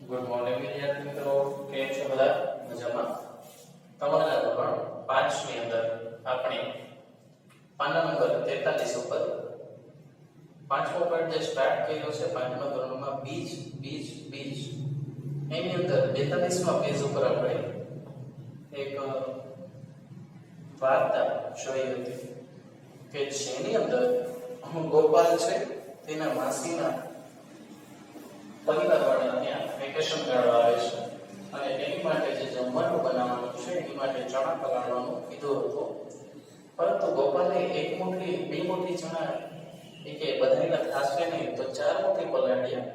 Good morning વિદ્યાર્થી મિત્રો, કેમ છો બધા? મજામાં? તમારા ધોરણ 5 ની અંદર આપણે પાના નંબર 43 ઉપર પાંચમો પાઠ જે સ્ટાર્ટ કર્યો છે પાંચમા ધોરણમાં બીજ એની અંદર 42મા પેજ ઉપર આપણે એક વાર્તા જોઈ હતી કે જેની અંદર ગોપાલ છે તેના માસીના પરિવારવાળા ત્યાં વેકેશન ગાળવા આવે છે અને એની માટે જે જમવાનું બનાવવાનું છે એની માટે ચણા પલાળવાનું કીધું હતું, પરંતુ ગોપાલે એક મુઠ્ઠી બે મુઠ્ઠી ચણા કે બધાના થાશે નહીં તો 4 મુઠ્ઠી પલાળ્યા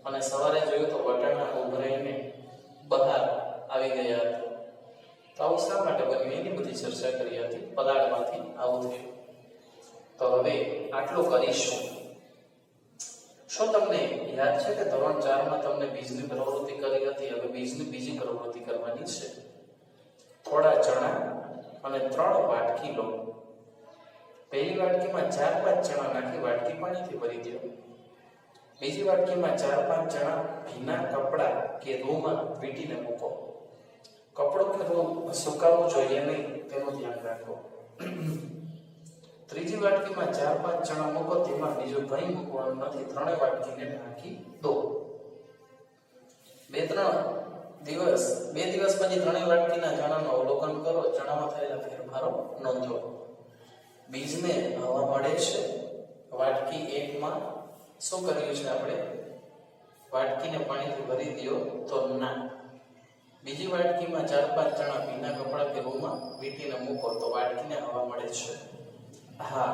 અને સવારે જોયું તો વટાણા ઉભરાઈને બહાર આવી ગયા હતા. તો આવું શા માટે બન્યું એની બધી ચર્ચા કરી હતી. પલાળવાથી આવું થયું. તો હવે આટલું કરીશું. શું તમને યાદ છે કે ધોરણ 4 માં તમને બીજની પ્રવૃત્તિ કરી હતી? હવે બીજની બીજી પ્રવૃત્તિ કરવાની છે. થોડા ચણા અને 3 વાટકી લો. પહેલી વાટકીમાં 4-5 ચણા નાખી વાટકી પાણીથી ભરી દો. બીજી વાટકીમાં 4-5 ચણા ભીના કપડા કે રૂમાં વીંટીને મૂકો. કપડું કે રૂ સુકાવવું જોઈએ નહીં તેનું ધ્યાન રાખો. ત્રીજી વાટકીમાં 4-5 ચણા મૂકો, તેમાં બીજું કંઈ મૂકવાનું નથી. 3 વાટકીને ઢાંકી દો. બે દિવસ પછી 3 વાટકીના ચણાનું અવલોકન કરો. ચણામાં થયેલા ફેરફારો નોંધો. બીજને હવા મળે છે. વાટકી 1 માં શું કર્યું છે આપણે? વાટકીને પાણીથી ભરી દો તો ના. બીજી વાટકીમાં 4-5 ચણા ભીના કપડા કે રૂમાં વીંટીને મૂકો તો વાટકીને હવા મળે છે. હા.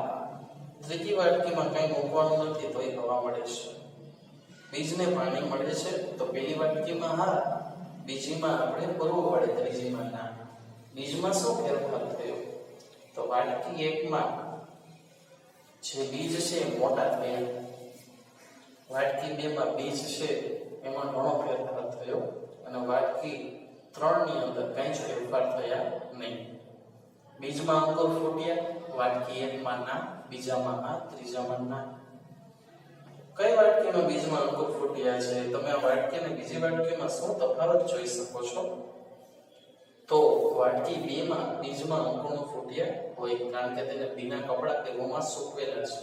ત્રીજી વાટકીમાં કંઈ મૂકવાનું નથી તો હવા મળે છે. બીજને પાણી મળે છે તો પહેલી વાટકીમાં હા, બીજીમાં આપણે ભરવું પડે, ત્રીજીમાં ના. બીજમાં શું ફેરફાર થયો? તો વાટકી 1 માં જે બીજ છે મોટા થયા. વાટકી 2 માં બીજ છે એમાં ઘણો ફેરફાર થયો અને વાટકી 3 ની અંદર કંઈ જ ફેરફાર થયા નહીં. બીજમાં અંકુર ફૂટ્યા. વાટકી 1 માં ના, બીજામાં હા, ત્રીજામાં ના. કઈ વાટકીમાં બીજમાં અંકુર ફૂટ્યા છે? તમે આ વાટકી અને બીજી વાટકીમાં શું તફાવત જોઈ શકો છો? તો વાટકી 2 માં બીજમાં અંકુર ફૂટ્યા હોય કારણ કે તેને ભીના કપડા કે રૂમાં સૂકવેલા છે.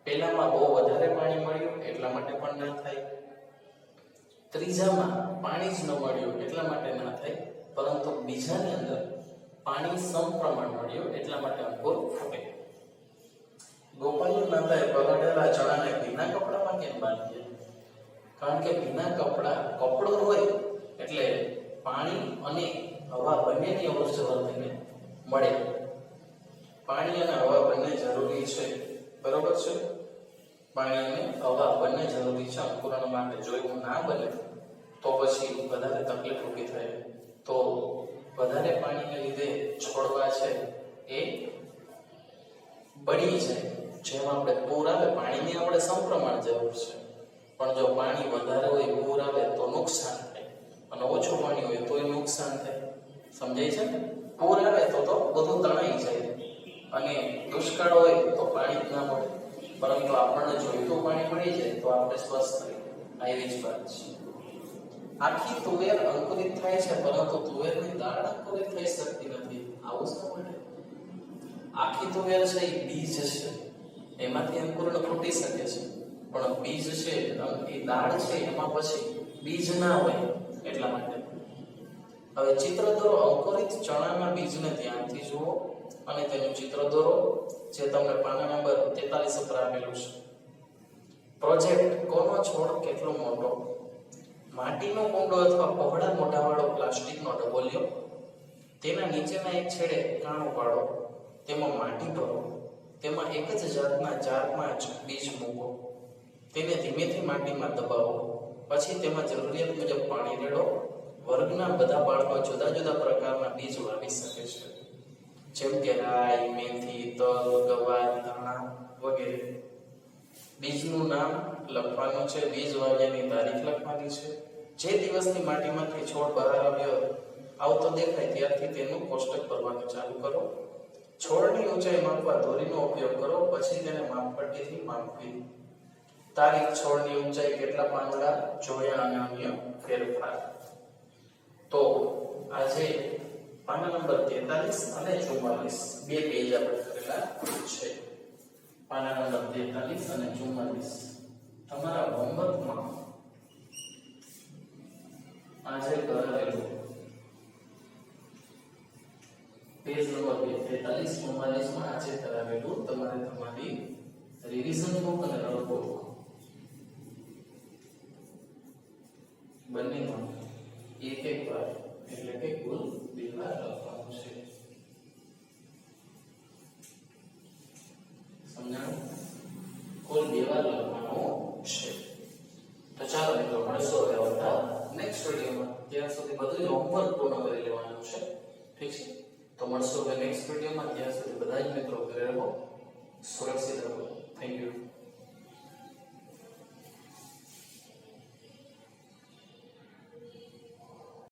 પહેલામાં બહુ વધારે પાણી મળ્યું એટલા માટે પણ ના થાય. ત્રીજામાં પાણી જ ન મળ્યું એટલા માટે ના થાય, પરંતુ બીજાની અંદર પાણી સમપ્રમાણ મળ્યું એટલા માટે અંકુર ફૂટે. ગોપાલના માતાએ પલાળેલા ચણાને ભીના કપડામાં કેમ બાંધ્યા? કારણ કે ભીના કપડું હોય એટલે પાણી અને હવા બંનેની અવરજવર તેને મળે. પાણી અને હવા બંને જરૂરી છે, બરોબર છે? પાણી અને હવા બંને જરૂરી છે અંકુરણ માટે. જો એવું ના બને તો પછી વધારે તકલીફ ઊભી થાય. તો વધારે પાણીને લીધે છોડવા છે એ બળી જાય. જેમ આપણે પૂર આવે, પાણીની આપણે સમપ્રમાણ જરૂર છે, પણ જો પાણી વધારે હોય, પૂર આવે તો નુકસાન થાય, અને ઓછું પાણી હોય તોય નુકસાન થાય. સમજાય છે ને? પૂર આવે તો બધું તણાઈ જાય અને દુષ્કાળ હોય તો પાણી જ ના મળે, પરંતુ આપણને જોઈતું પાણી મળી જાય તો આપણે સ્વસ્થ રહીએ. આ એવી જ વાત છે. આખી તુવેર અંકુરિત થાય છે, પરંતુ તુવેરની દાળ અંકુરિત થઈ શકતી નથી. આવું શા માટે? આખી તુવેર છે એ બીજ છે, એમાંથી અંકુરણ ફૂટી શકે છે, પણ બીજ છે એ દાળ છે એમાં પછી બીજ ના હોય એટલા માટે. હવે ચિત્ર દોરો. અંકુરિત ચણાના બીજને ધ્યાનથી જુઓ અને તેનું ચિત્ર દોરો, જે તમને પાના નંબર 43 ઉપર આપેલું છે. પ્રોજેક્ટ: કોનો છોડ કેટલો મોટો? માટીનો કુંડો અથવા પહોળા મોઢાવાળો પ્લાસ્ટિકનો ડબ્બો લ્યો. તેના નીચેના એક છેડે કાણું પાડો. તેમાં માટી ભરો. તેમાં એક જ જાતના 4-5 બીજ મૂકો. તેને ધીમેથી માટીમાં દબાવો. પછી તેમાં જરૂરિયાત મુજબ પાણી રેડો. વર્ગના બધા બાળકો જુદા જુદા પ્રકારના બીજ વાવી શકે છે, જેમ કે રાઈ, મેથી, તલ, ગવાર, ધાણા વગેરે. બીજનું નામ લખવાનું છે. બીજ વાવ્યાની તારીખ લખવાની છે. જે દિવસની માટીમાંથી છોડ બહાર આવતો દેખાય ત્યારથી તેનું કોષ્ટક ભરવાનું ચાલુ કરો. છોડની ઊંચાઈ માપવા દોરીનો ઉપયોગ કરો. પછી તેને માપપટ્ટીથી માપવી. તારીખ છોડની ઊંચાઈ કેટલા પાંદડા જોયા અને અન્ય ફેરફાર. તો આજે પાના નંબર 43 અને 44 બે પેજ આપણે કરેલા છે. પાના નંબર 43 અને 44 તમારા હોમવર્કમાં આજે કરાવેલું પેજ નંબર 43 44 માં આજે કરાવેલું તમારે તમારી રિવિઝન બુક અને નોટબુક બંનેમાં એક વાર એટલે કે કુલ 2 વાર લખવાનું છે. સમજાણું? કુલ 2 વાર લખવાનું છે. તો ચાલો મિત્રો મળીશું હવે આવતા નેક્સ્ટ વિડિયોમાં. ત્યાં સુધી બધું જ હોમવર્ક પૂર્ણ કરી લેવાનું છે. ઠીક છે? તો મળશું હવે નેક્સ્ટ વિડિયોમાં. ત્યાં સુધી બધા જ મિત્રો ઘરે રહો, સુરક્ષિત રહો. Thank you.